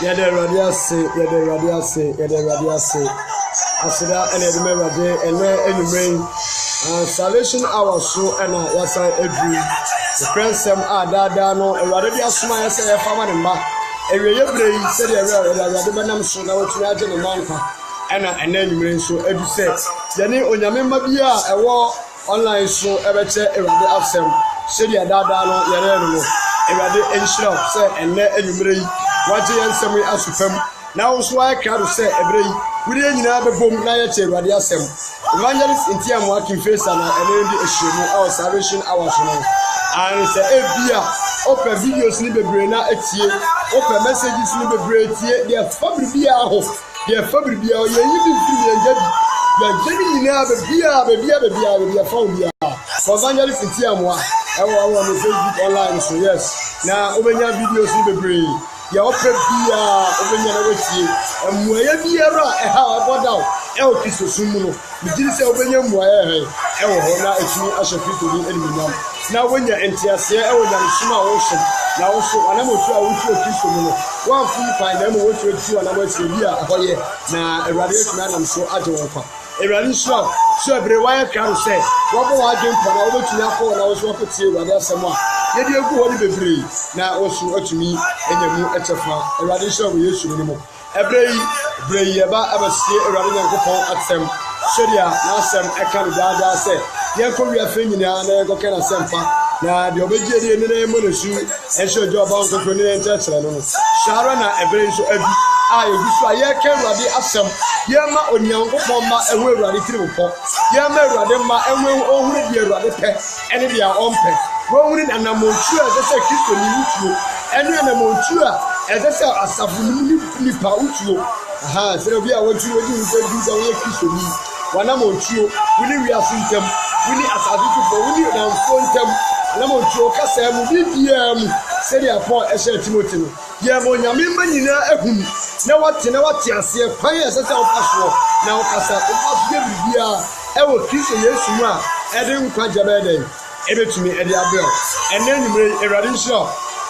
Yede radiase, yede radiase, yede radiase. Asida ene dume rade ene enumren. Salvation hour so ena yasa edru. The princem dada no erade bi asoma yasa ye fama ne mba. Ewiye brei se de erade benam so na wotumi age ne manka. Ena ene enumren so edu se. Yene onyame mma bi a ewo online so ebeche erade afsem. Se de dada no yere no. Erade enshira se ene enumren waje yansem asufam. Na so wa krado se ebrei wuri nyina bebom na ye che erade asem. Evangelist Intiam working face and the issue our salvation hours now. And say ebia open videos ni bebre na etie open messages ni bebre etie dia fabric bia ho dia fabric bia o ye yibi film ye jadi ya jadi nyina bebia found bia Evangelist Intiam wa ewo on Facebook online so yes na obenya videos ni bebre ya open bia obenya na wetie emuye biara eha abodaw ewo kisosumu no Mijiri se obenye muaye ewo ho na etini ahyefitu ni enimnyam na wonya entiase ewo nya nsuma wo na wo so anamotu a wotu Kristo mu no wan fu fan na mo wotu etu anamotu bi a ahoye na Awurade etuna nam so age won kwa Awurade so ebre waye kan se wo bo wa dwem pa na wo betuni akọ na wo so akotie Awurade asem a yedi egu ho ni bebre na wo so atumi enyamu echefa Awurade so wo Yesu ni mo ebre yi eba abasie Awurade Nyankopon atsem Sheria na sem ekan dada se yenko wi afa nyina na yenko kana sempa na de obeje de ne na mo nesu ehwe jo ba onko ni enchechere no shara na ebere so abi a yegusu aye kan Awurade asem yema onyankopon ma ehu Awurade tiripọ yema Awurade ma ehu ohuru de Awurade pe ene bia ompe wo huru na namotu ezese Kristo ni wutuo ene namotu a ezese asafu ni pa wutuo aha sere bia wotu odi nse du wo Kristo ni wana montuo wuni wiase ntem wuni asadu fo wuni namfo ntem na montuo kasa mu bibia mu sedi apo ehye Timothy no ye mo nyame manyina ehum na wate ase kwan esese opaso na okasa opaso bibia ewo Kristo Yesu mu a ede nkwa jabeden ebetumi ede abel ene nyumre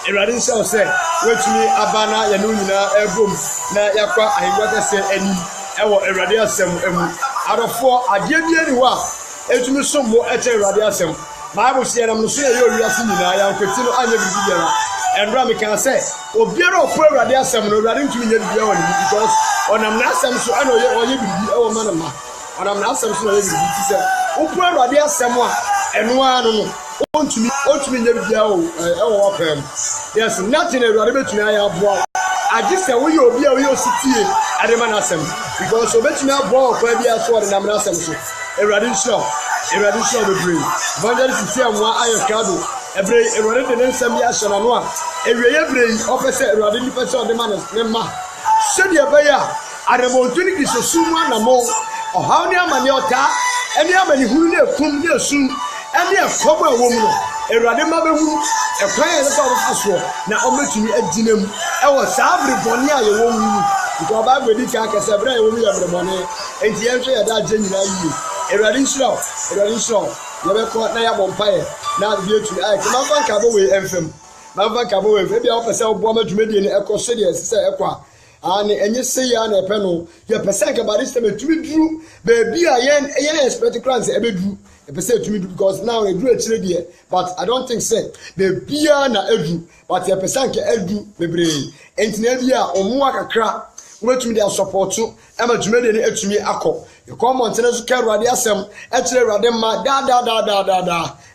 Awurade nso se wetumi abana ya no nyina ebom na yakwa ahengwa kase ani ewo Awurade asem emu Arofo adie ni wa etumi sommo eche Awurade asem Bible say na mso ye owiase nyina ya nkweti no anya bibi biara enra me kan say obiara opo Awurade asem no Awurade ntumi nya bibi wa ni because onam na asem so ana oye bibi ewo manama onam na asem so oye bibi ti say opo Awurade asem a eno anu no ontumi nya bibi ewo wapem yes nothing Awurade betumi aya aboa agise wo ye obi a wo ye ositie adema na asem because obetumi abo kwa bia so de namna asem so Awurade nso bebre Evangelist Ntiamwa ayekado ebre Awurade de nsem ya hyena no a ewieye brei ofese Awurade ni pese ode ma ne ma sedi ebeya aremontu ni Kristo sumu anamo ohaw ni amane ota eni amani huru ne kum ne su eni ekobo awom no Awurade ma behu ekwan ye se ofaso na ometumi adinam ewo sabre boni a ye wo hu because Bible di ka kase bra ye wo mi yabremone enti ye hwe ye da je nyina yi Awurade nso ye be ko na ya bompae na bi etumi ai kema fa nka bo we emfem ma fa nka bo we e bia wo pese wo bo ma dwumedie ne ekose de se ekwa ani enye se ya na epe no ye pese nka ba dis etumi duru be bia ye expect crans e be duru e pese etumi duru because now e duru akire de but I don't think say be bia na edu but ye pese nka edu bebre enti na bia omo akakra wetumi dia support ama dwumedie ne etumi akọ comment na so ka Awurade asem etire Awurade ma da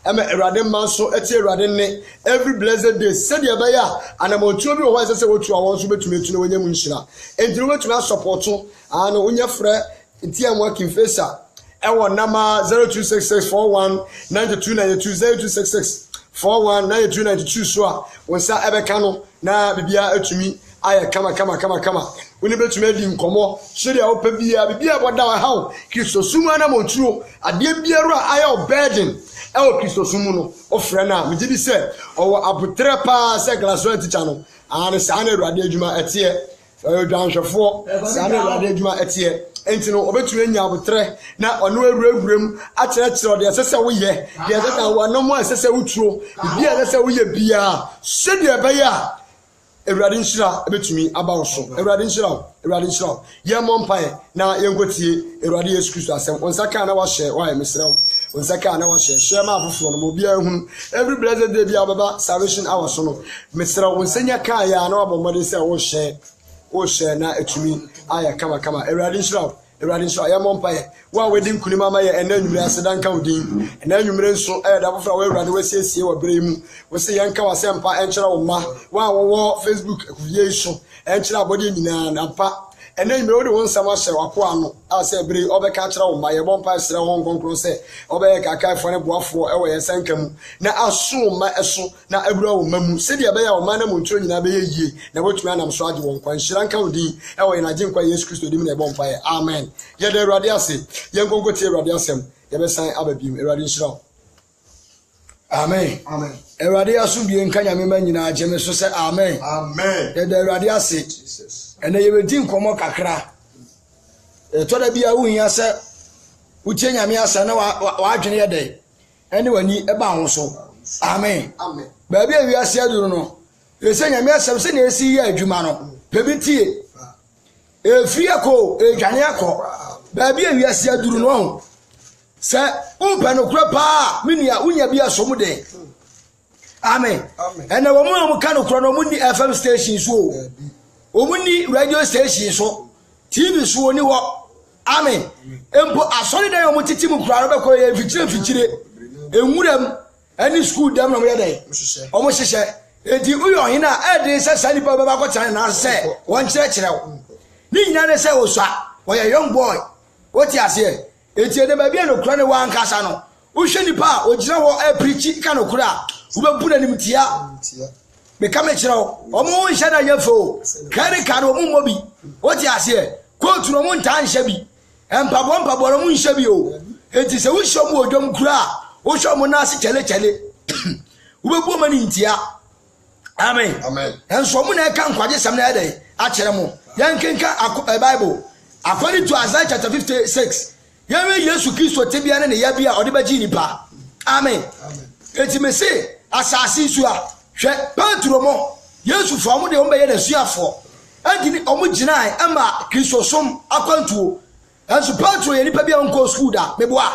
ama Awurade ma so etire Awurade ne every blessed day said ye be ya anamotuo bi wo se wotu awon so betumi etu na wonya mu nhira entire wetumi support ana wonya frɛ Ntiamwa Kimfesa ewo nama 0266419292 0266419292 so a wonsa ebeka no na bibia etumi aya kama woni betumi adi nkomo hwede a opa bibia boda wa hawo Kristo sumu na motuo ade biara aya burden ewo Kristo sumu no ofre na megidi se owo abutre pa se glaso teacher no ane sa na Awurade adwuma etie odwanhwefo sa na Awurade adwuma etie enti no obetumi anya abutre na ono awurawuram akyerɛkyerɛ ode asese wo ye de asese wo no mo asese wo tuo bibia asese wo ye bia hwede be ya Ewurade nhyira ebetumi aba wo so. Ewurade nhyira. Ye mompae na ye ngotie Ewurade Yesu Kristo asem. Onsaka na wa share wa emesrew. Onsaka na wa share ma afoforo no obi ahun. Every blessed day bi ababa salvation hour so no. Mesrew onsenya kan ya na wabomode se wo share na etumi aya kama. Ewurade nhyira ya mompae. Wa wedding kunima ma ye enanwumre asedanka odin. Enanwumre nso da afoforo wa Ewurade wasiesie wa bremu. Wo se yanka wasempa enkyera wo ma. Wa wo Facebook akuvie so enkyera abode nyina na pa. Enanwumre wo de won sama hye wapo ano ase bre obeka kyera wo ma ye bompa sere ho nkonkro se obeye kakai fo ne boafo ewo ye sanka mu na aso ma eso na abura wo mamu se de beya wo ma na montro nyina be yie na botumi anam so age won kwan hyira nka odin ewo ye na je nkwa Yesu Kristo dim na bompa ye amen ye de Ewurade ase ye nkonko tie Ewurade asem ye be san ababim Ewurade nhyira. Amen. Ewurade aso bie nka nyame ma nyina ageme so se amen. Ye de Ewurade ase Jesus. Ene ye bedi nkomo kakra to da bia wo hia se utie nyame asa na wa adwene ye de ene wani eba ho so amen. Ba bia wi ase aduru no ye se nyame asa se na esi ye adwuma no pebitie efri akọ edwane akọ ba bia wi ase aduru no se umpa no kura pa minia unya bia so mu de amen. Ene wo mu ka no kura no mu ni FM station so omuni radio station so TV so ni wo amen. Empo asori dan omo titi mu kura be ko ye fichire enwuram ani school dem no ye dan omo hyehyɛ enti uyo hina ede se sani pa ba ko tan na se won kyerɛkyerɛ wo ni nyina ne se wo so wo ye young boy woti ase enti ede ba bia no kura ne wan kasa no wo hwe nipa o gyina wo preach ka no kura wo be bu na nim tia me kame kyerɛw omo nhye da yefo kare kare omo mobi woti ase kotu no mo nta nhye bi empabo no mo nhye bi o enti se wo hye mo odwom kura wo hye mo na ase kyele wo be bu ma ni ntia amen. Enso mo na ka nkwaje sam na ede a kyerɛ mo yankenka Bible according to Isaiah chapter 56 yawe Yesu Kristo tebia ne ya bia ode ba ji nipa amen. Enti me se asase su a hwe Petro mo Yesu fo mo de o be ye na suafo agini o mo ginai ama Kristo som akwantuo enso Petro ye nipa bia onko school da meboa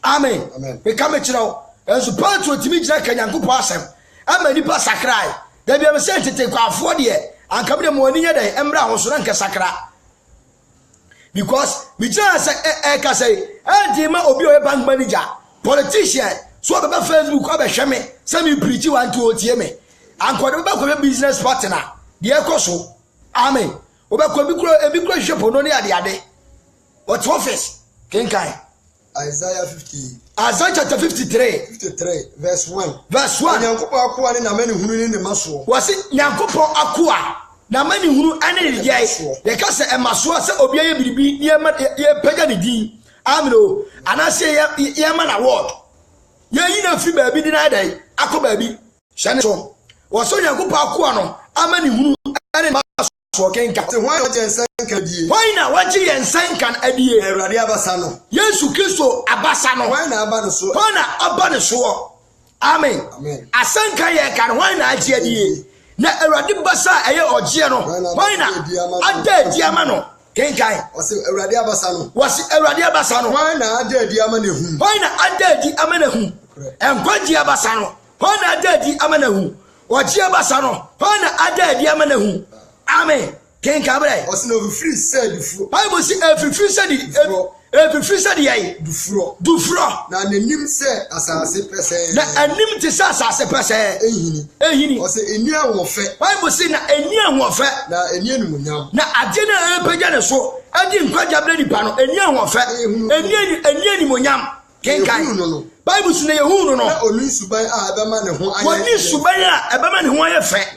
amen. Me ka me kyerɛ o enso Petro timi gina kanyankopo asem ama nipa sakrai da bia me se tete kwafo de anka me de mo ani nya da embra ho so na nka sakra because we just ka say enti ma obi o bank manager politician so be Facebook ko be hwe me say me preach want to otie me anko de be ko business partner de ekoso amen obe ko bi kro hwepo no ne ade what office kenkai Isaiah chapter 53 verse 1 Nyankopon akoa ne na mani hunu ne maso wase Nyankopon akoa na mani hunu ane ne yai ye ka se emaso se obi aye biribi ye pega ne din amino anase ye ma na word ye yi na fi ba bi di na dai akọ ba bi hye so waso Nyankopon akoa no amani hunu ane maso kenka te hwan o jensan kan die hwan na waje yensan kan adie Ewurade abasa no Yesu Kristo abasa no hwan na aba no so hwan na aba no so amen asanka ye kan hwan na aje adie na Ewurade basa eye oje no hwan na adadi ama no kenkai wase Ewurade abasa no hwan na adadi ama na hu hwan na adadi ama na hu enkwaji abasa no hwan na adadi ama na hu oje abasa no hwan na adadi ama na hu amen kenkai bre wase no free said dufuro Bible say free said yai dufuro na nanim se asase pese na anim te sa asase pese ehini wase eni awofe Bible say na eni awofe na eni enumunyam na ade na epeja ne so adi nkwaja bre nipa no eni awofe eni enimonyam kenkai Bible say na yehunu no na oni suban a ebema ne ho aye oni suban a ebema ne ho aye fe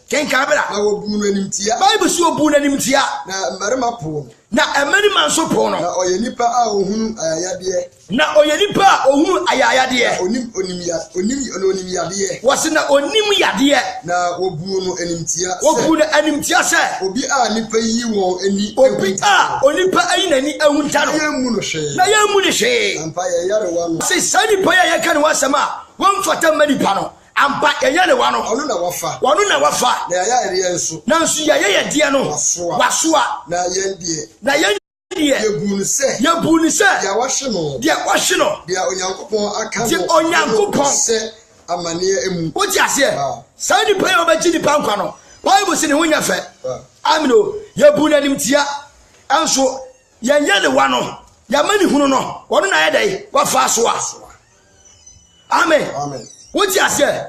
kenkai bra na obu no nimtia Bible say obu no nimtia na marima po na emani man so po no na oyenipa a ohunu ayade na oyenipa a ohunu ayade onim yade wase na onim yade na obu no animtia se obi a nipa yi won ani obi a onipa ayi nani ahunta no yemu no hwe na yemu ne hwe ampa ye yare wa no se sani pa ya kan wasama won fata mani pa no ampa yeye ne wa no ono na wafa na ya ere enso nanso yeye die no wasoa na yendie yebu ni se dia wahye no dia onyankopɔn aka no onyankopɔn se amane emu woji ase sai ni pa obaji ni pa nkwa no Bible se ne ho nya fe amino yebu na nimtia enso yenye ne wa no ya mani hunu no wono na yedai wafa so a amen woji ase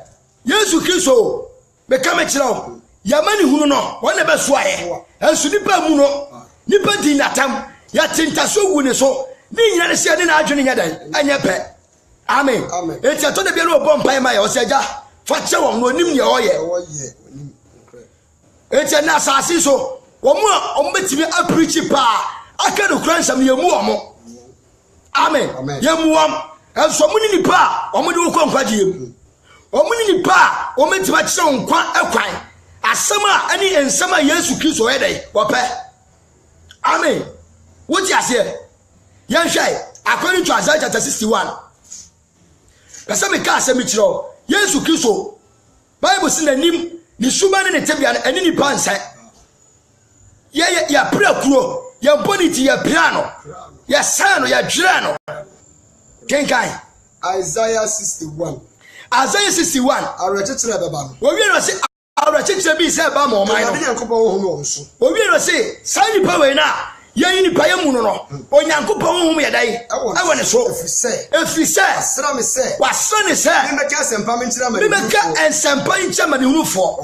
Yesu Kristo be kama kirawo ya mani hunu no wono be so aye enso nipa mu no nipa di natam ya tintaso wu ne so ni nyina ne se ne na adwene nya dan anya pe amen eti ato de bia no bo mpan ma ya o se ja fa che wo no onim ye oye eti na asasi so wo mu a ombetimi apreach pa aka do kransam ye mu omo amen ye mu om enso mu ni nipa omo de wo kwankwaje ye mu omo ni nipa o metiba kire nkwa ekwan asema ani ensema Yesu Kristo yedai wo pe amen what you say yan shai according to Isaiah chapter 61 kasa me ka asemi kiro Yesu Kristo Bible sin anim ni suba ne tebia ani ni pansa ya prakuro ya boniti ya piano ya sano ya drano kenkai Isaiah 61 awrechechire beba no wo wi no se awrechechire bi se ba mo man no onyankopɔn ho no so wo wi no se sai ni power na yen ni paye mu no onyankopɔn ho ye dai awo ne so efise asra me se wasra ne se me meka sempa me nkyira ma me meka ensempa nkyira ma ne hunufo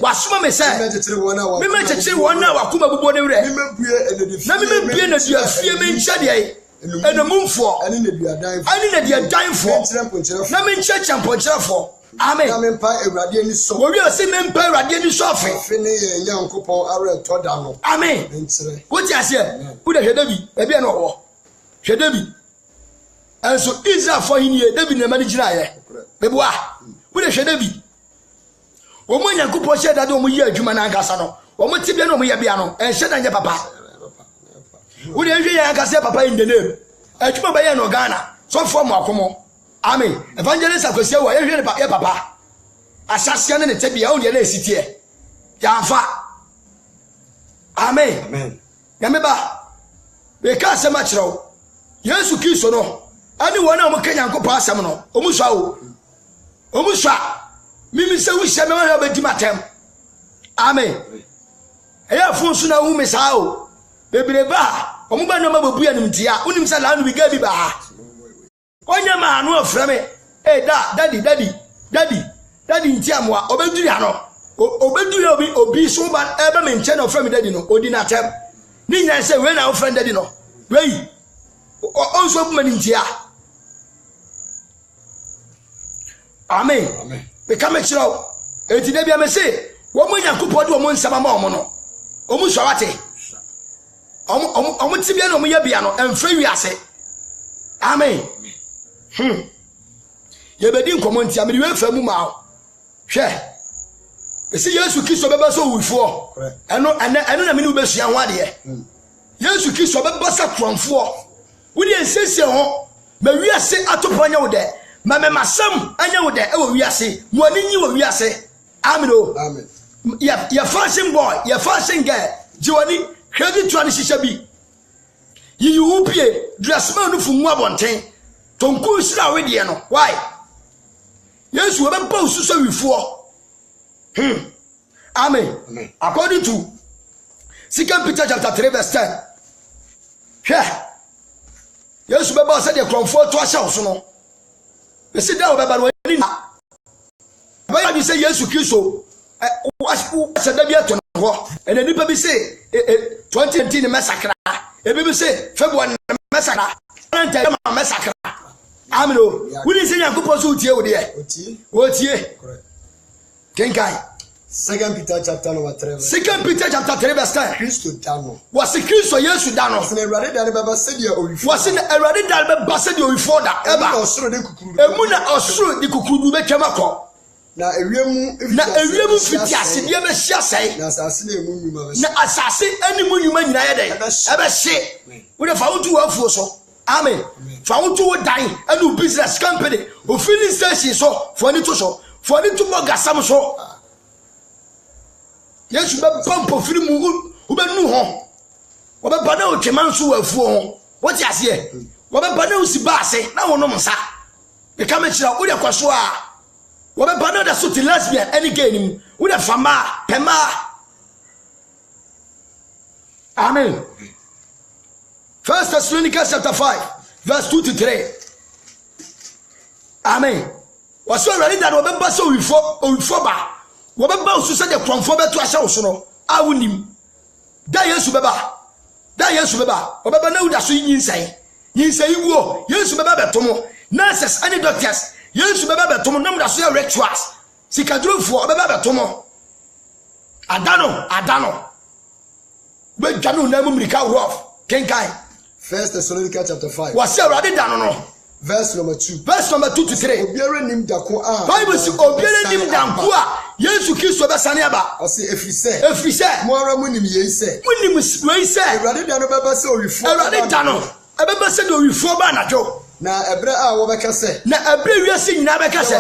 wasoma me se me mechechire wona wakoma bubo ne wure na me bie na dia fie me nkyia de enamumfo ani na dia danfo na me nkyia champonkyerefo amen na me mpa Awurade ani so wo wi o se me mpa Awurade ani so afi ne ye nyankopɔn awre to da no amen nkyire wo ti ase wo de David e bia na wo hwe David enso Israel for hinie David na mani gira ye beboa wo de hwe David wo mo nyankopɔn hye dade wo mo yi adwuma na ankasa no wo mo ti bia na wo mo ye bia no en hye da nye papa wo de hwe ye ankasa papa in the name adwuma ba ye no Ghana so for mo akomo amen evangelist akosia wo ye hwe ne ye papa asase ne tebia wo de na esitie ya fa amen ya meba be ka asema kirawo Yesu Kristo no ani wona mo kanya nkopɔ asem no omuswa mimi se wo hye me wa be di matem amen eya fun su na hu me sa o bebreba omo ba no ma babu ya nimtia unim se la no bi ga bi ba onya ma anu ofre me daddy ntiamwa obeduri ano obeduri obi so ba ebe me nche na ofre me daddy no odi na tem ni nya se we na ofre daddy no we onso bu mani ntia amen be ka me kiro eti da bia me se wo mo nyankopɔ de wo mo nsama ma omo no omu so wate omu tibia no omu ya bia no emfa wi ase amen ye bedi nkomo ntia me we fa mu ma hwe esi Yesu Kristo beba so wufo eno na me ni ubesua ho ade Yesu Kristo beba sa kronfo wodi ensese ho ma wi ase atoponya wo de ma me masam anya wo de e wo wi ase mo ani nyi wo wi ase amen o amen ya fashion boy ya fashion girl jiwani hwedi tuane shisha bi yi upie dressman no fu mu abonten tonku sira we de no why Yesu we ba ususo wifo amen according to 2 Peter chapter 3 verse 10 Yesu be ba say de comfort to ahye so no be say da we ba no ni na ba you say Yesu Kristo was da bia to no and any people say 2019 massacre e be say February massacre time massacre amen o we dey say Yankopɔn so tie wo de wo tie kenkai 2 Peter chapter 3 2 Peter chapter 3 verse 10 Kristo dano was Kristo Yesu dano na Awurade da baba se dia owifo was na Awurade da baba se dia owifo da eba osoro de kukuru emu na osoro de kukuru be twema ko na ewiemu fiti ase dia be hia sai na asase na emu nyuma be na asase animu nyuma nyina ye den ebe hye we dey fa wotu wafuo so amen fa wotu dan anu business company o filling station so for ni to so for ni tumo gasam so yesu be pompo firi mu ubenu ho obe na otweman so wafuo ho what you say obe na usiba ase na wono msa e ka me kira wo de kwaso a obe na da so ti lesbian any gay nim wo de fama pema. Amen. 1 Thessalonians chapter 5 verse 2 to 3. Amen. Was already that obeba so wifo ba. Obeba so say the kromfo beto ahye wo so no. Awunim. Da Yesu beba. Obeba na uda so nyinsai. Nyinsai wo. Yesu beba betomo. Nurses and doctors. Yesu beba betomo na uda so rituals. Sikadrofo obeba betomo. Adano. Be janu na mumrika rough. Kenkai. 1 Thessalonians chapter 5. Was already done no. Verse number 2. Verse number 2 to 3. Obiara nim dako a. Bible say obiara nim danko a Yesu Kristo be sane aba. O say efri se. Mo ara munim ye se. Munim we se. Ewrade da no beba se orifo. Ewrade da no. Ebeba se do orifo ba najo. Na ebre a wo beka se. Na ebre wiase nyina beka se.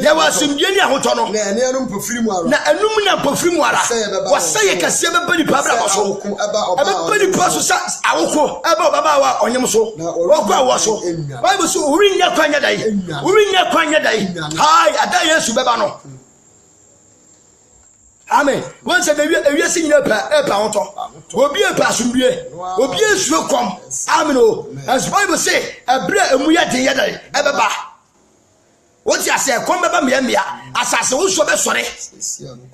Ya wasumdie ni ahoto no. Na ene anu mpofiri mu ara. Na enum na mpofiri mu ara. Wasaye kase beba ni pabra ba so. Ebeba ni paso sa awoko. Eba baba wa onyem so. Woko awo so. Bible so uri nya kwanya dai. Hai ada Yesu beba no. Amen. Once the wiase nyina pa hoto. Obi e pa asumdie. Obi esuo kom. Amen o. As Bible say, ebra emuya de yedai ebeba. What you say kom beba mia asase wo so be sore.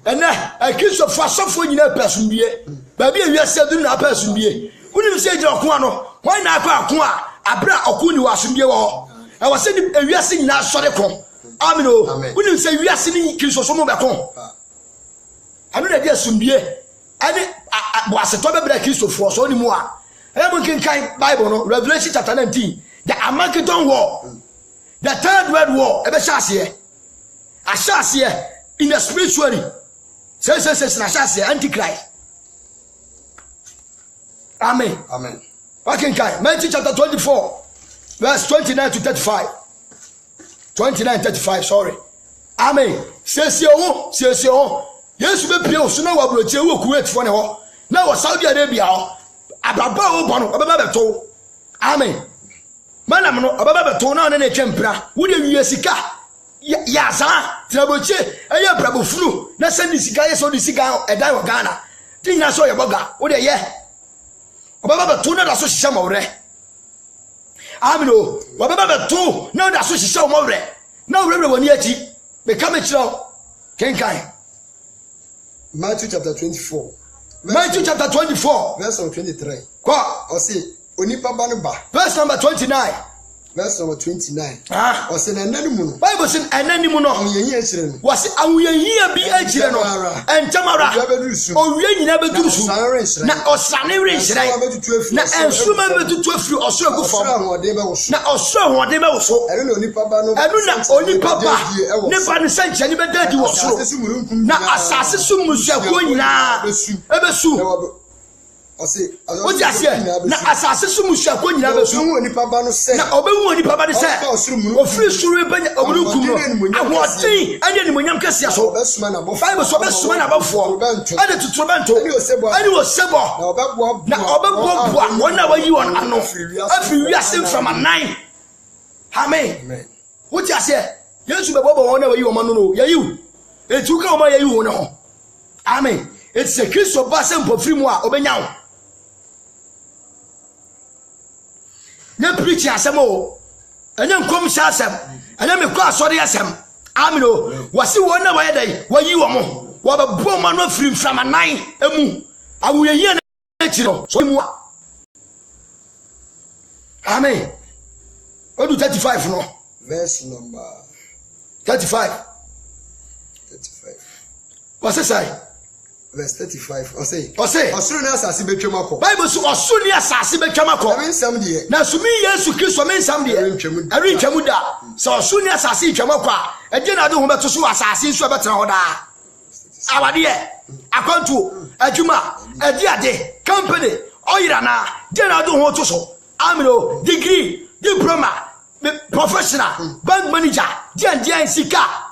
Ene akiso fa sofo nyina pa asumdie. Ba bi wiase dum na pa asumdie. Unim se je okon ano. Why na akwa akon a abra okon ni wa asumdie wo. E wo se ni wiase nyina sore kon. Amen o. Unim se wiase ni kiso so mo be kon. Anu na dia sumdie ani bo aseto bebra Kristofo so ni mu a emu kinkan Bible no Revelation chapter 19 the Armageddon war, the third world war ebe shase in the spiritually say na shase antichrist. Amen. Okay, Matthew chapter 24 verse 29 to 35. 29-35, sorry. Amen. Say Yesu be pie oso na wa broche wo Kuwait fo ne ho na wa Saudi Arabia ho ababa wo bono obaba beto. Amen. Manam no obaba beto na ne twempra wo de wiye sika ya za traboche eye brabofunu na send sika ye so di sika edan wo Ghana tinya so ye boga wo de ye obaba beto na da so hihya mawre. Amen o obaba beto na da so hihya mawre na wure woni achi be kame chiro kenkai. Matthew chapter 24. Verse number 23. Kwa? O say onipa ba no ba. Verse number 29. Verse number 29. O say na nanimu no. Bible say enanimu no. Awuyeyi akire no. Was awuyeyi bi akire no. Entamara. Owie nyina beduru su. Na osane renhyire. Na ensuma betutu afiri osoro gu fam. Na osoro hode be wo so. Enu na onipa ba no. Enu na onipa ba. Ne ba ne sanche ni bedadi wo so. Na asase su musu ko nyina ebesu. What you say? Na asase su musu ko nyina besu. Onipa ba no se. Na obewu onipa ba de se. Ofiri suru benya omurukum no. Ahotin anye ni monyam kase so. Bible so besuma na bafo. Ade tutrobento. Ani wo sebo. Na obebo wona wa yi won ano. Afi wiase from a 9. Amen. What you say? Yesu bebo wona wa yi won ano no. Yayi. Etu ka o ma yayi won ho. Amen. It's a Christo ba se mpofiri mu a obenya wo. Ne preach asem o enya nkom sha asem enya me kwa asori asem. Amen o wasi won na waye dai wayi wo mo wo ba bo ma no firi from anan emu awuyeyi na chiro so mu. Amen. Odu 35 no verse number 35 what's it say? Verse 35. O say osuru na asase betwam akọ. Bible so osuru ni asase betwam akọ. Na nsam de. Na sumi Yesu Kristo me nsam de. Ari ntwamu da. So osuru ni asase twam akọ a eje na de ho beto so asase so betena ho da. Awade e akwantu adwuma ade company oyira na je na de ho to so. Amino degree diploma professional bank manager je sika.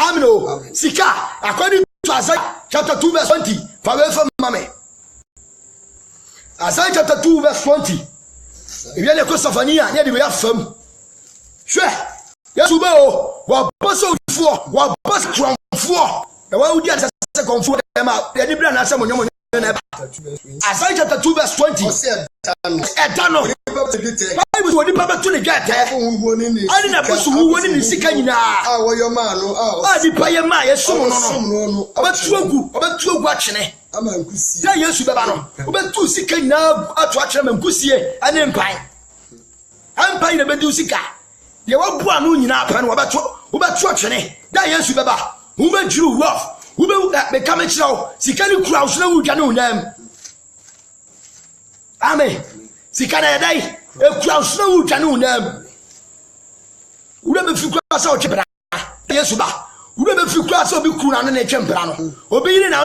Amino. Sika. According to Isaiah chapter 2 verse 20. Farewell from Mame. Isaiah chapter 2 verse 20. If you are the Christophania, you have fun. Sure. Yes, you know. What person for? What person from for? The one who does a comfort them out. They didn't answer when you Isaiah chapter 2 verse 20. Eternal. Bible was the papa to the get. I didn't have to win in the Sikana. Oh, your man. Oh, the Paya Maya, so no. About two watching it. I'm a good see. Yes, you have about two Sikana, a watch them and Kusie, and Empire. Empire the Bedusika. You were born in our pen about watching it. Yes, you have. Who made you rough? Who will that become a show? Sikani crowds no can know them. Amen. Sikana day, a crowds no can know them. Who never feel cross out Chipra? Yes, who never feel cross or be Kuran and a Champrano, or be in a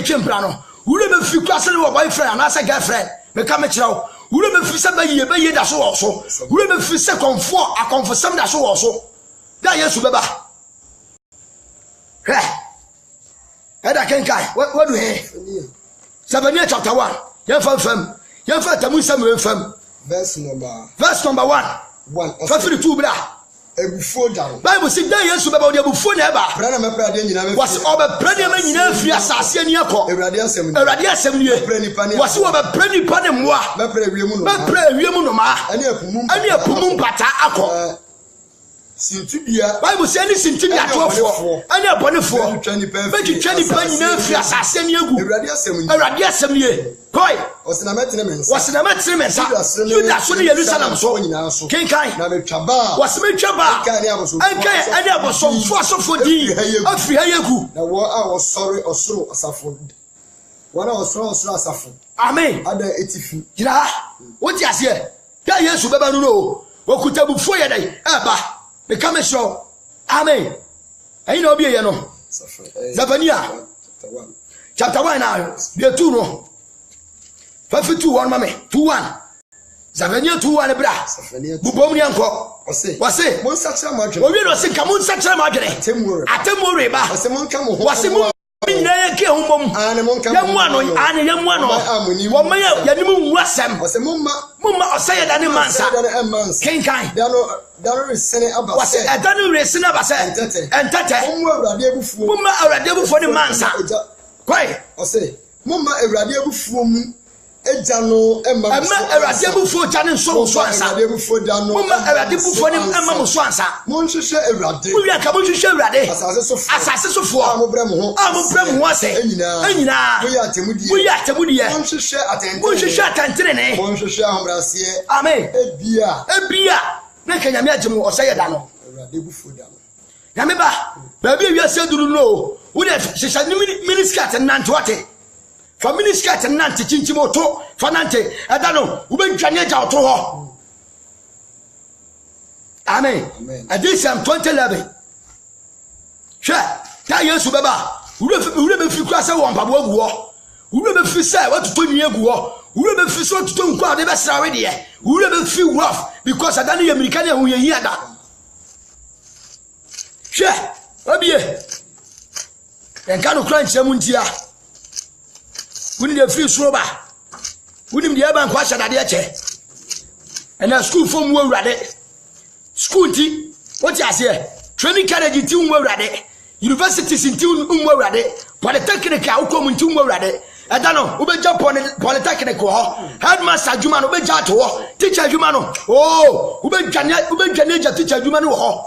Champrano, who never feel cross or a boyfriend and as a girlfriend, become a show, who never feel somebody a bay that's also, who never feel second for a comfort some that's also. That yes, Baba. Eda kenkai what do he Sabania chapter 1 yefam yefa tamu samuel fam verse number 1 52 bra ebufo down Bible say that yesu baba de ebufo na eba brana me prade nyina me was oba prade ma nyina afiri asase ani akọ ewrade asem nie was oba prani pa ne moa me pra wiemu no ma ani apumum pata akọ Sintibia Bible say any sintibia twofo any abonefo betwani pa nyina afiri asase ni agu ewrade asem nie koi osina metene mensa Judas so Jerusalem so kenkai na metwaba wasmetwaba ankai ani abosomfo asofo di afiri hayagu na wo a wo sori osoro asafo wana osoro asafo amen ada etifi gira woti ase ka Yesu baba no okutabufo ye dai eba become show amen ayi na obi ye no Zephaniah chapter 1 now the 2 no 52:1 mame 2:1 Zephaniah 2:1 bra bubom ni anko wase mon sakra madwe obi no se ka mon sakra madwe atemore ba wase mon ka mo wase mo nyina ke humbom yamu ano wo ma ya nimu nwasem wase mumma osaya dane mansa kenkan dano resene aba wase edane resene aba se entete mumma awrade ebufuo ni mansa kwai ose mumma awrade ebufuo mu ejano emma awrade ebufuo jane so ansa mumma awrade ebufuo ni emma mo so ansa mon hwehwe awrade mu wi aka mo hwehwe awrade asase sofo amobrem ho ase enyina mu ya temudiye mon hwehwe atentere ne mon hwehwe ahomrase amen ebia na kanyame agemu oseye da no awrade ebufuo da no nyame ba bia wi ase duru no wo de hwehwe miniskirt nante wote fa miniskirt nante chinchimo to fa nante eda no wo bentwane aja oto ho amen Adisam 2011 ta Yesu baba wure be fi kwase wo mpabo agu ho wure be fi say watuto nwi agu ho wure be fi so tuto nkwa de be sra we de wure be fi rough because adani ye American ya hu ye hiada obie enka no kran chemu ntia wuni de free suro ba wuni de eba nkwa shadade eche ena school form wo awrade school ti woti ase training college ti wo awrade universities ti wo awrade polytechnic a wo nti wo awrade eda no wo beja polytechnic ho headmaster juma no beja to ho teacher juma no wo bejane ja teacher juma no ho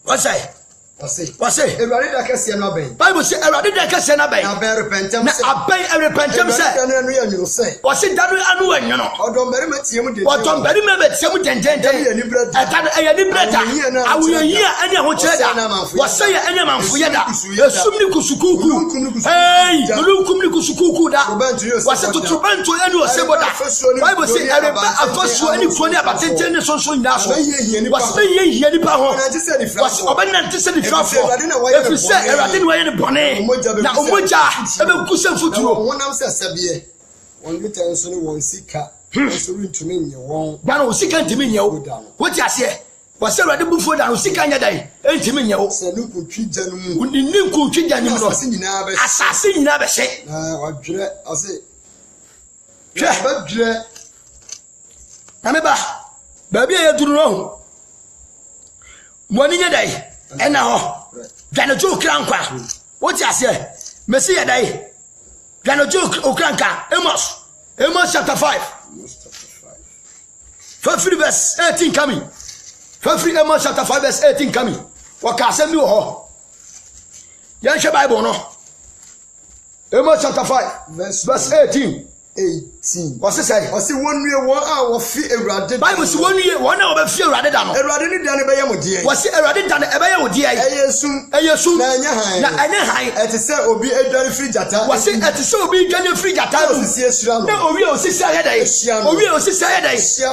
what's say ewrade da kase na ben Bible say ewrade da kase na ben na ben repentam say na aben repentam say anu ya nyuro say what's danu anu anyono odom beri matiem de odom beri me betiem dendenden etan eyani breda awuyanyi ani ho cheda what's say ani manfo yeda esumni kusukuku hey mulunkumni kusukuku da what's tutubanto ani oseboda Bible say ereba afasu ani foni abatenten ne sonso nyina so what's ye hiani pa ho what's obenante se trafo if you say everything we in bone na omoja ebe kusen futuro wonam se sabie won bi tan so ne won sika so ntumi nye won gba no sika ntimi nye wo woti ase wa se everything bufo da no sika nya dai entimi nyewo se no ko twija no mu unni ko twija ni mu no asase nyina be hye na wadwere ase hwe badwere na me ba ba bia ye duru no mo ni nye dai ena ho dwane jo krankwa wo ti ase mesi ye dai dwane jo okranka Amos chapter 5 verse 18 coming. Amos chapter 5 verse 18 coming. Waka asemi wo ho. Yan hwe Bible no. Amos chapter 5 verse 18. What's it say? What's it one year one hour feet a radid? Bible see 1 year 1 hour fear radid dano. A radid done by your What's it a radid done a bay with the ayesum na anya at a say obi a dry free jata. Was it at so be Johnny free jata? No, we sister head. We sister head.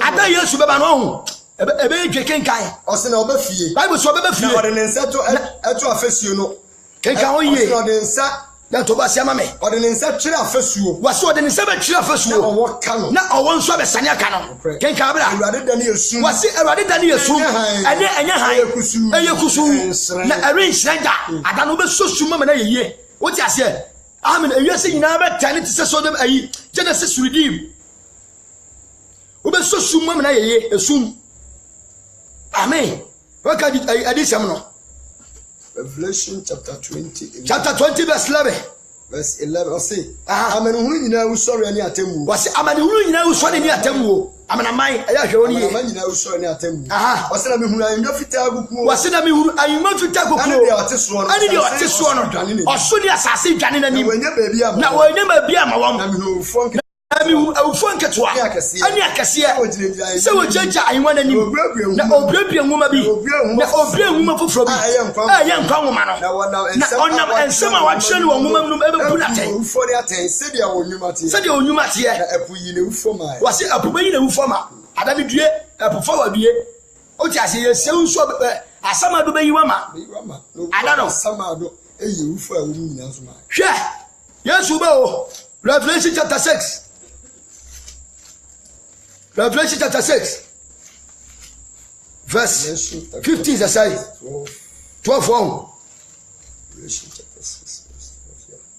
I know you should be no. A baby can kai. Or send over fee. Bible so better fee. Or an set to a face you know. Can count ye. That to Basia Mame, or the inception of first you was so the inception of first you, or what canon, not or one so the Sanya canon. Can Cabra rather than you soon, was it rather than you soon, and your high kusu, and your kusu, arrange like that. I don't know so soon, Mamma, ye. What I said, I'm in a year saying never tell it to say so them a Genesis redeem. We so soon, Mamma, ye, soon. Amen. What can you I did some? Revelation chapter 20. Chapter 20 verse 11. Verse 11. I say, amen. Who you know sorry any atemu. Was amen who you know sorry any atemu. Amen amai. Aya hwe oni. Amen you know sorry any atemu. Was na me hu ayi fita gugu. Was na me hu ayi fita gugu. Ani de ote so no. Ani de ote so no. Osoni asase dwane na nim. Na wanya baabi ama. Na wanya baabi ama wam. Na me hu fon Ami awufo nketwa ani akase se wo jeja ayiwa na nim na obrabia nwoma bi na obra nwoma foforo bi aye nkwa nwoma no na onam ensema wa hwene wo nwoma no ebe pu na ten ufo de aten se dia onwuma te na apu yi na ufo ma wase apu yi na ufo ma adabi due apu fa wa due o ti ase ye se nso asama do be yiwa ma adano asama do eye ufo a wo nyina nso ma hwe yesu ba o Revelation chapter 6 Revelation chapter 6 verse 15 is say 12 Revelation chapter 6 verse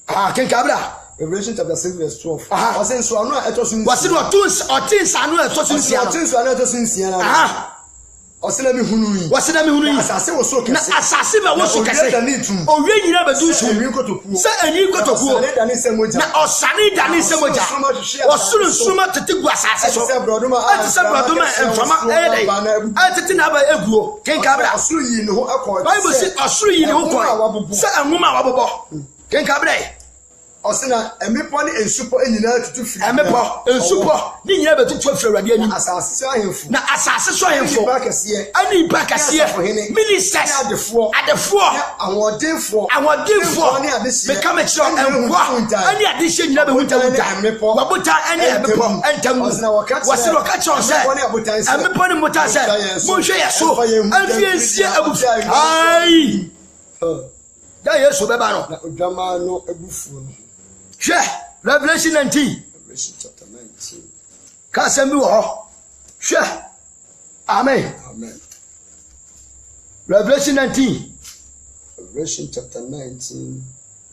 12 ken kabra Revelation chapter 6 verse 12 wasen so anu etosun wasen otin anu etosun sia otin so anu etosun sia na osena mi hunu yi asase wo so kese na asase ba wo so kese owie nyina ba du so se enyi kotokuo na osane dani semoja osuru suma tete gu asase so ati se brodoma enfama eyedai ati na ba eguo kenkabra osuru yi ne ho akọ Bible say osuru yi ne ho kọ se enwuma wabobo kenkabra osena emepo ne ensupo enyina tutu firi emepo ensupo ni nyina be tutu firi awade ani asase so ahemfo na asase so ahemfo ani ba kase ministers adefo awodenfo be kama chiro enkwa ani adehye nyina be hunta wabuta ani emepo entam wasiro ka chiro se emepo ne muta se mo hwe yeso anfiesie abufu ai da yeso be ba no na odwama no abufu no Revelation 19. Revelation chapter 19. Kasemi wo. Hwe. Amen. Amen. Revelation 19. Revelation chapter 19.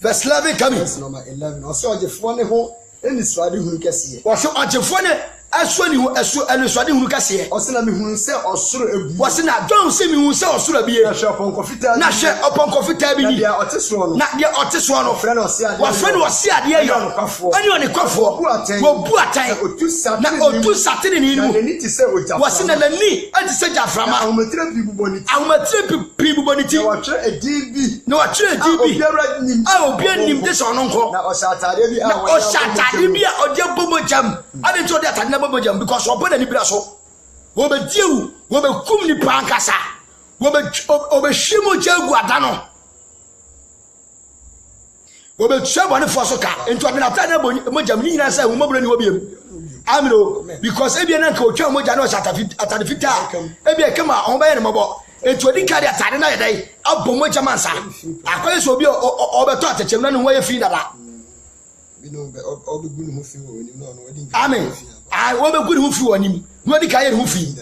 Verse 11 coming. Verse number 11. Also ojefo ne ho eni swade hunu kese. Wo so ojefo ne aso ni ho aso eni swade hunu kese. Osena mi hunu se osoro ebu. Wo se na don se mi hunu se osoro abie. Na hwe oponkofita. Na hwe oponkofita bi ni. Na dia oteso no. Na dia oteso no. Friend osi ade. Wa friend osi ade yo. Ani oni kwafo. Wo bu atan. Na otu satene ni mu. Na ni ti se oja. Wo se na nani anti se jaframa. Ahomatire bi buboniti. Ahomatire bi buboniti. Na wa tire edibi. Na wa tire edibi. Obia nim de so no nko. Na osatade bi na osatade bi a ode bomojam ade to ode atade na bomojam because oboda ni bra so wo be diewu wo be kum ni pankasa wo be hwemo jagu adano wo be twabo ne fo so ka ento ade na atade na bomojam ni nyina sa wo mobro ni wo biem amiro because ebia na nka otwa moja na atade fita ebia kema on ba ye ne mobo ento di kari atade na ye dai abomojam ansa akoye so bi obeto atechem na no wo ye fi dada Amen. I will be good who flew on him. Nobody can hear who fee.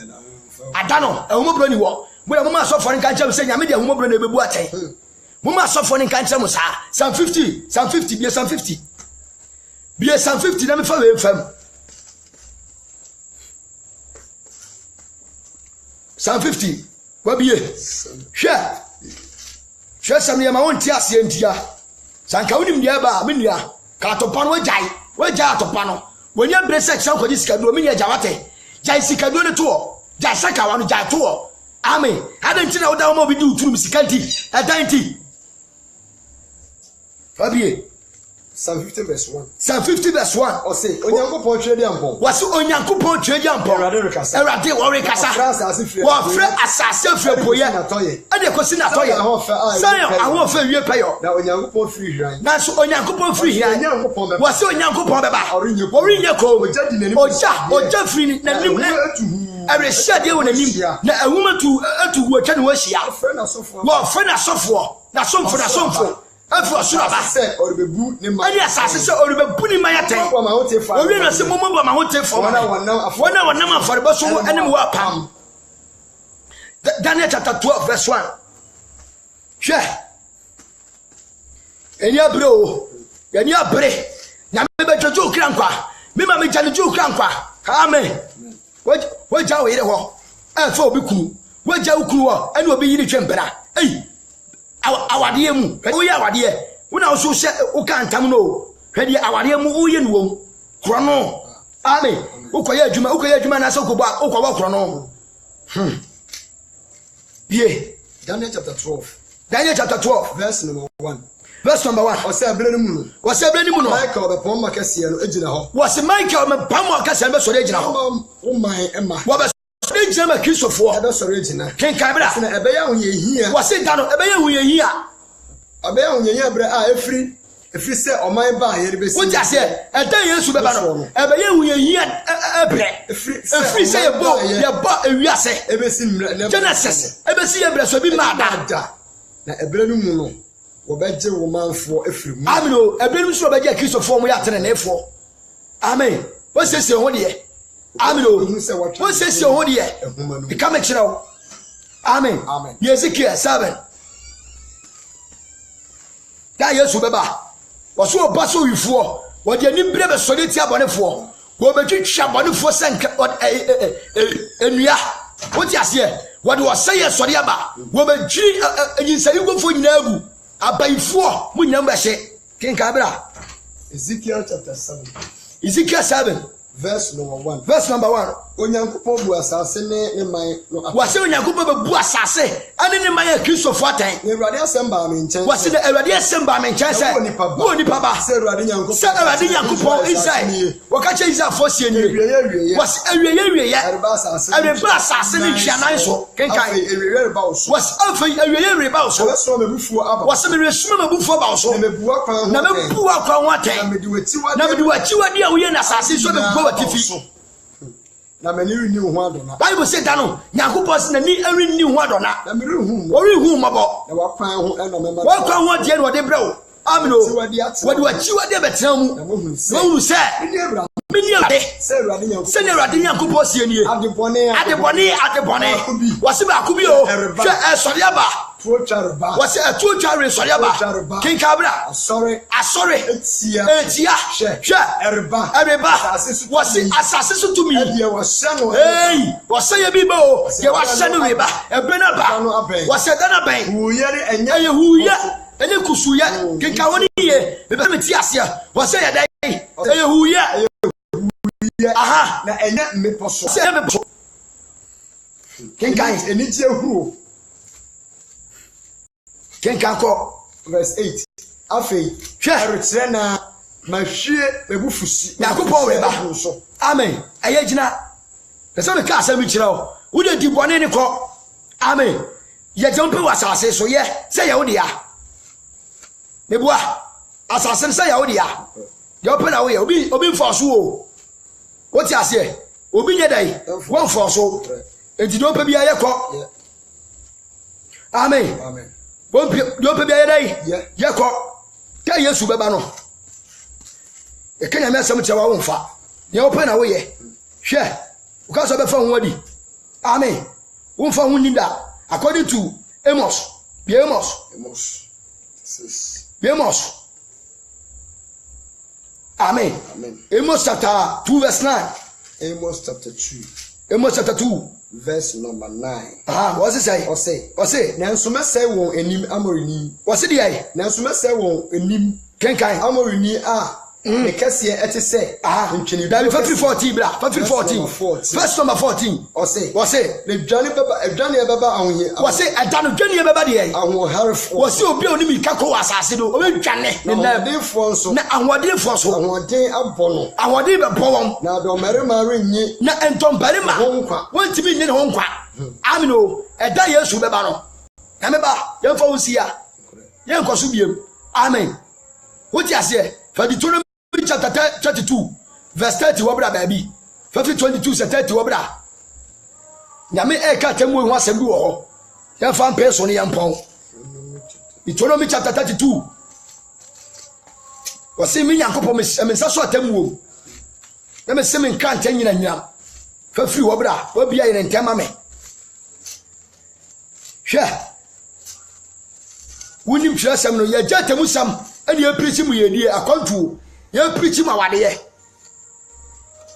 Adano, a woman brony walk. Mura mama asofo nka nkyem se nyame de ahumobro na ebebu aten. Mama asofo nka nkyem sa. Psalm 50, Psalm 50, be Psalm 50. Be Psalm 50 na me fa we fam. Psalm 50. What be share? Share some near my own tears yentia. Sankawunim dia ba menua. Ka topano we jai atopano. When you bless section for this kadu me jawate. Jai sikadu ne to. Jai saka wanu jai to. Amen. Adanti na oda mo bi du turu sikanti. Adanti. Fabie. Psalm 50 verse 1. Psalm 50 verse 1. O say Onyankopon twedi ampon. Wasi Onyankopon twedi ampon. Erade wo rekasa. Wo fre asase fre boye. Ade kosi na toye. Sayo awon fe wie peyo. Na Onyankopon free hwan. Na so Onyankopon free hwan. Wasi Onyankopon beba. Orinye ko. Oja free na nim na. Every shade wo na nim. Na ahuma tu wo twa na wo hia. Wo fre na sofo. Na somfo. Afu asuraba se orebebu ni ma ani asase se orebebu ni ma yaten owi no se momo ba ma hote fo wana wanam afarebo so anim wa pam. Daniel chapter 12 verse 1 she eni abre na me be jojo krankwa me ma me jale jojo krankwa amen waja wo yire ho afa obi kunu waja wo kunu ho ani obi yiri twempera awade mu oye awade wona so se o kan tam no hwede awade mu oye nuwom kro no amen ukoye adwuma na se ko ba ukwa kro no ye Daniel chapter 12 verse number 1 o se abre ni mu no Michael be pon makase no ejina ho was Michael me pam makase be so de ejina ho o man ema ejina ma Kristofo ebe so ejina ken kai bra na ebe ya hunye hia was dano ebe ya hunye hia ebe ya hunye hia bre efri se oman ba ye be si wo jase edan Yesu be ba no ebe ya hunye hia ebre efri se ye bo ewiase ebe si Genesis ebe si ye bre so bi ma da na ebre no mu no wo beje wo manfo efri mu amen o ebre no so beje Kristofo mu ya tene na efo amen wo sese ho de amen o wo sese ho de e ka me kire wo amen Ezekiel 7 da Yesu beba wo so baso wifo wo de ni bre be so de ti abonefo wo be twitwa abonefo senka enua wo ti ase wo de wo seye so de aba wo be twiri enyisayi gofo nyina agu abaifo mu nyam be hye kenka bra Ezekiel chapter 7 verse number 1 Onyankopon bu asase ne man no wase Onyankopon be bu asase ane ne man ya Kristofo atan ne Awurade asem me nchen wase ne Awurade asem ba me nchen se wo ni papa se Awurade Nyankopon Israel waka che Israel fo sie ni wase awieye areba asase ne hwanan so kenkan awieye ba so wase afei awieye ba so wase me bufuo aba wase me resuma me bufuo ba so me buwa kwan na me buwa kwan watan na me di wachiwade a wo ye na asase so me buwa tifi na mani rini ho adona Bible say dano Nyankopon se na ni rini ho adona na me ri hu mabo na wakwan ho na me wa kwan ho de no de brɛ amen o wadi wachiwade betra mu na hu se mini ade se Awurade Nyankopon sie nie adebone wase ba akubi o hwɛ sɔre aba wase atuotware sɔre aba kinkabra asɔre etia hwɛ ereba wase asase so tumi wase ye bi bo ye wase no reba ebe na ba wase dana ben eye huye enye kusuye kinkawoni ye bebe meti ase wase ye dai eye huye aha na enye meposo se meposo kenkan enije huro kenkan ko verse 8 afei eretre na mahwie mebufusi Yakopon weba amen ayegina pese me ka asem kire o wo de di bone ne ko amen ye jompe wasase so ye se ye wo dia mebua asase se ye wo dia ye open na wo ye obi mfoso o what you say obi nye dai won for so enti do pe bia ye ko amen won do pe bia ye dai ye ko ka Yesu beba no e kanya me asem chewa won fa ye open na wo ye hwe o ka so be fa ho adi amen won fa ho ni da according to Amos. Amen. Amos chapter 2 verse 9. Amos chapter 2. Amos chapter 2 verse number 9. What's it say? Say. Nanso me say won enim amorini. What's it dey? Nanso me say won enim kenkan amorini a the kese ete say ntwene da 14 bra 14 verse number 14 what's it the dwane baba ahonye what's it adano dwane baba dey ahon harfo what's it obi onimi kako asase do obi dwane na defo so na ahwodefo so ahoden abono ahwode be bowon na do merima renyi na entombarima wontimi nyi ne ho nkwa amino eda yesu beba no na meba yemfa wosia yenkoso biem amen woti ase for the chapter 32 verse 30 wobra baby 22 say 30 wobra nyame eka temu ho asem bi wo ho ya fa mpe so ne yampon Deuteronomy chapter 32 wasi mi yankopɔ me nsa so atemu wo na me se me nka ntan nyina nyam fa firi wobra wobia yene ntama me hwɛ wonim hwɛ asem no ya gya temu sam ene ya preach mu yedie akontu ya preach ma wade ye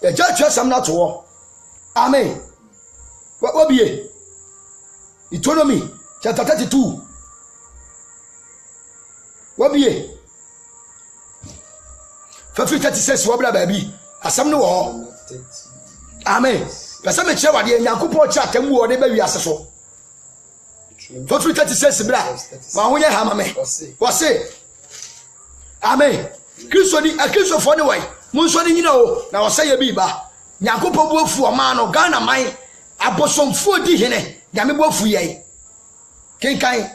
ya church sam na to amen what be Deuteronomy chapter 32 what be 36 what bra baby asam no wo amen pesa me che wade nyankopɔ che atam wo de ba wi ase so 36 bra ma ho ye ha ma me what say amen Kristo ni Kristo fo ni wai munso ni nyina o na oseye bi ba nyankopɔ bu afu o ma no Ghana man abosomfo di hene nyame bu afu ye kenkan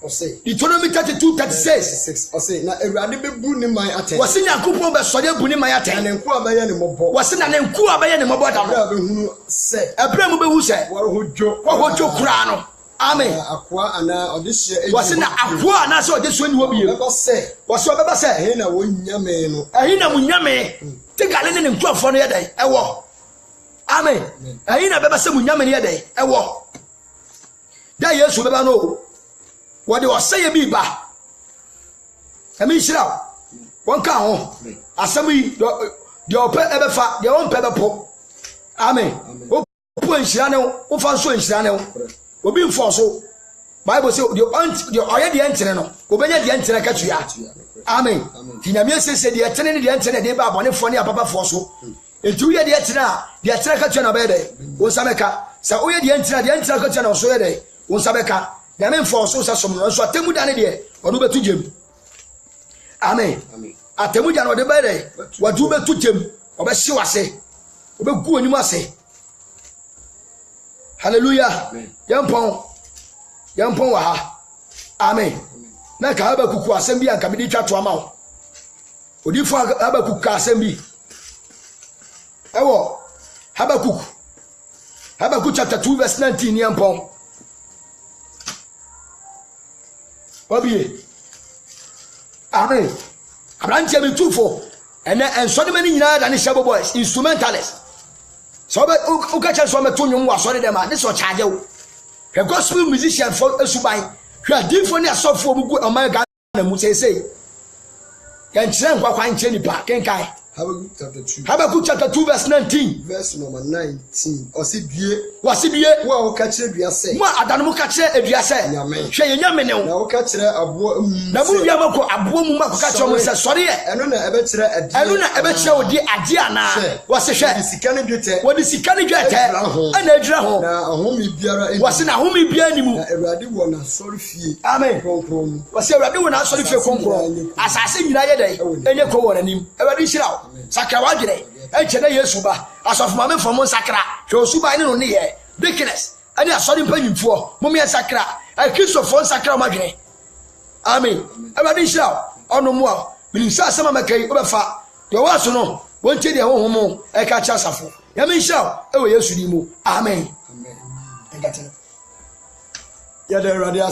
ose Deuteronomy 32:36 ose na Awurade be bu ni man aten wose nyankopɔ be sɔde bu ni man aten na nku abaye ni mobɔ wose na nku abaye ni mobɔ da no be hunu se ebra mu be hu se wo hojo kura no amen akwa ana odehye wose na akwa na se odehye ni wo biye wose obeba se ehi na wonyame no ehi na munyame te gale ne nkuafo no yedai ewo amen ehi na beba se munyame ne yedai ewo da Yesu beba no wo de oseye bi ba emi hira wonka ho asem yi de ope ebefa de won pe bepo amen o po nhira ne wo fa so nhira ne wo obi mfo so Bible say the oye de entene no obenya de entene ka tuya amen tinyame sese de entene ne de entene de ba abone fo ne ababa fo so etu ye de entene a de entene ka tuya na be de wo sameka sa oye de entene ka tuya na so ye de wo sameka nyame mfo so sa som no so atemu da ne de odo betu jem amen atemu da no de be de wadu betu jem obehye wase obegu onimu ase hallelujah yampon wa ha amen na ka Habakuku asem bi anka medi twato ama wo odifo Habakuku ka asem bi ewo Habakuku chapter 2 verse 19 yampon obie amen abranche mi tufo ene ensode mani nyina da ne shabo boys instrumentalist so be ukacha so meto nwum wa sori dem a this so charge wo the gospel musician for esubai hwa difo ne asofo omugu omaga na mu sei yan kire nkwa kwa nche nipa kenkai Habakkuk chapter 2 verse 19 verse number 19 osibie wa o ka kire duase mo adanu ka kire eduase hwe ye nyame ne na o ka kire abo na mu wi amako abo mu mako ka kire mo se sori ye enu na ebe kire adi enu na ebe kire odi adi ana wose hwe sikane dwete wodi sikane dwete ana adira ho na ahomi biara wose na ahomi bia ni mu na Awurade wo na sori fie amen kronkron wose Awurade wo na sori fie kronkron asase nyina ye dai enye ko wo nanim Awurade hira sakra wadire enchede Yesu ba asofu ma me fomo sakra hwe osuba ni no ne ye weakness ani asori mpanyimfo mum ye sakra Kristofo sakra ma dwene amen Awurade hira ono mu a minisa asema makai obefa de waso no wonche de honhom e ka cha safo ya me hira ewe Yesu di mu amen amen ya de Awurade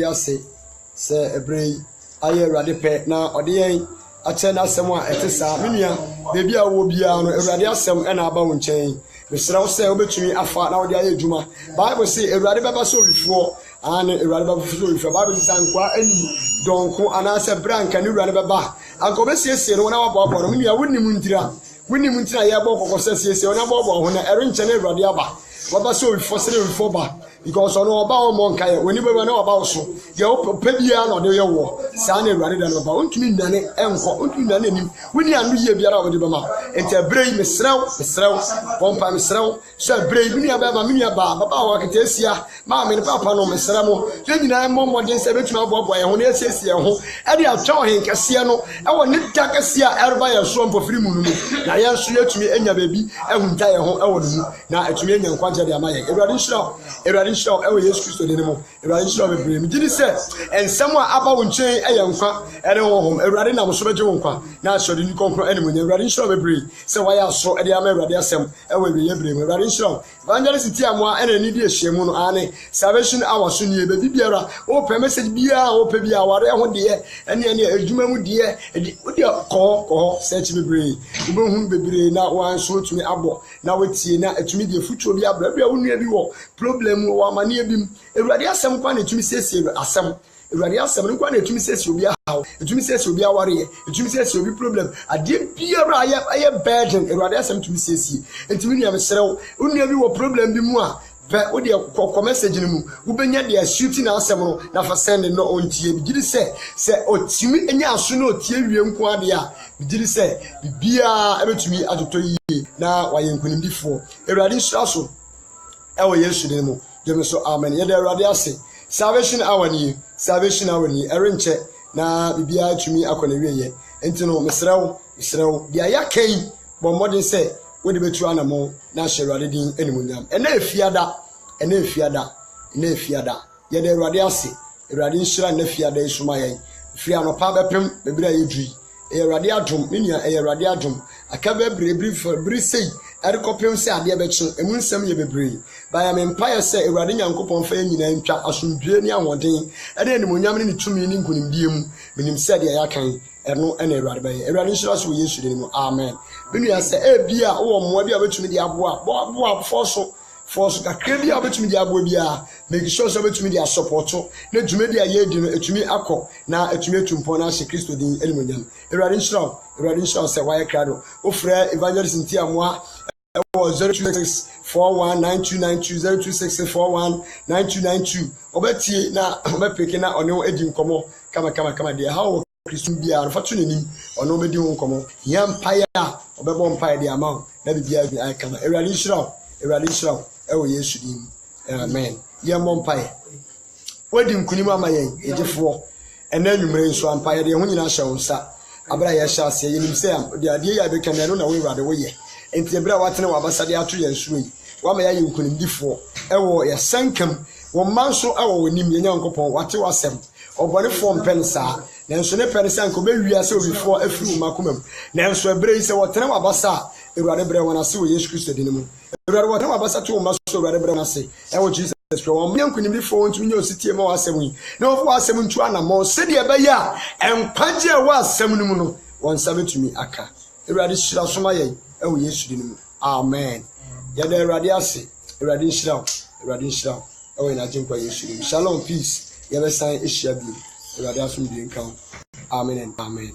ase se ebrei aye Awurade pe na ode yen ache na asem a etesa menua bebi a wo bia no Awurade asem e na aba wo nchen mesra wo sɛ wobɛtumi afa na wode ayɛ adwuma bible sɛ awurade bɛba sɛ owifoɔ ane awurade bɛba sɛ owifoɔ bible sɛ sankwa ani dɔnko anaasɛ branka ne awurade bɛba anka wobɛsiesie no wo na waboaboa no menua wonim ntira yɛbɔ kɔkɔ sɛ siesie wo na boaboa ho na ɛrenkyɛ ne awurade aba waba sɛ owifoɔ sɛ owifoɔ ba because ono oba o mo nkae woni beba na oba so ye opa bia na ode ye wo saa na awurade da no ba ontumi nane enko ontumi nane nim woni anu ye bia na ode bema ente brei mesrew pompa mesrew so brei bi ni aba me nua ba baba wa kete asia ma me ne papa no mesre mo ye nyina mo modin se betuma aboabo ye ho na asiesie ho e de atwa ohen kase no e wo ne da kase a erba ye so mpofiri mu no na ye nso yetumi enya baby ehunta ye ho e wo no na etumi enya nkwaje de amaye awurade nhyira nhyira ewe Yesu Kristo de nemo awurade nhyira bebree mi gidi se ensem a aba wo nchen eye nkwa ene wo hom awurade na mo so beje wo nkwa na asori ni konkro ene mo nya awurade nhyira bebree se waya aso ede ama awurade asem ewe be ye bebree mo awurade nhyira evangelist ti amoa ene ni di ehyemu no ane salvation hour so nie be bibiara o pe message bia o pe bia ware ho de ene adwuma mu de o de ko search bebree ube hu bebree na wan so tumi abo na wetie na etumi de futuo bi abra bia wo nua bi wo problem wo amane ebim awurade asem kwa na etumi siesie asem awurade asem no kwa na etumi siesie obi ahaw etumi siesie obi aware etumi siesie obi problem ade biara aye burden awurade asem etumi siesie etumi nua mesrew onua bi wo problem bi mu a be wo de ko message no mu wo benya de shooting na asem no na fa send no ontie bi gidi se otimi enya aso na otie wie nko ade a gidi se bibia ebetumi atoto yie na waye nkunimdifo awurade nhyira so ewo Yesu de mu jeme so amen ye de awurade ase salvation hour ni erenche na bibia atumi akona wieye enti no mesrew dia ya kan bo modern se wo de betu anamo na hye awurade din animunyam ena efiada ye de awurade ase awurade nhyira na fiada isuma yen firi anopa bepem bebira yedui awurade adom menia awurade adom akaba bri sei erikopem se ade bechi emunsem ye bebree baya me mpaye se awurade nyankopon fa nyina ntwa asomdue ni ahoden ade animunyam ni tumi ni nkunimdie mu menim se de ya kan eno ena awurade baye awurade nhyira so Yesu de mu amen benu se bia wo mmoa bia betumi de aboa force kakra bia betumi de aboa bia make sure so betumi de support na dwumadi aye di no etumi akọ na etumi etumpo na hye Kristo din animunyam awurade nhyira se why krado ofra evangelist ntiamoa 0264192292 obetie na obepeke na ono edi nkomo kama de ha Kristo bia arfatu nanim ono obedi ho nkomo ya mpaye a obebo mpaye de ama na bibia ai kama awurade nhyira ewo Yesu din amen ye mo mpaye wadi nkunim ama yen ejefo ena nwumre nso ampaye de ho nyina hye wonsa abra ye hye ase yenim se de ade ya be kana no na we awurade wo ye enti ebra watene wabasade ato ye nso yi wama ya nkunimdifo ewo ye sankam wo manso ewo wonim ye nyankopon wate wasem obone form pensa nanso ne pensa nko be wiase obifo afiri makomam nanso ebra yi se wotene wabasa awurade bre wona se wo Yesu Kristo dinimu awurade wotene wabasa to maso awurade bre wona se ewo Jesus wo nyankunimdifo ntumi nye ositie ma wasem yi na wo wasem ntu anamo se de ebe ya enkwaje wa asem nu mu no won sabetumi aka awurade hyira soma ye ewo Yesu dinimu amen ya de awurade ase awurade nhyira ewo na jinkwa Yesu dinimu shalom peace ya be san ehia bi awurade asomdie nkan amen and amen.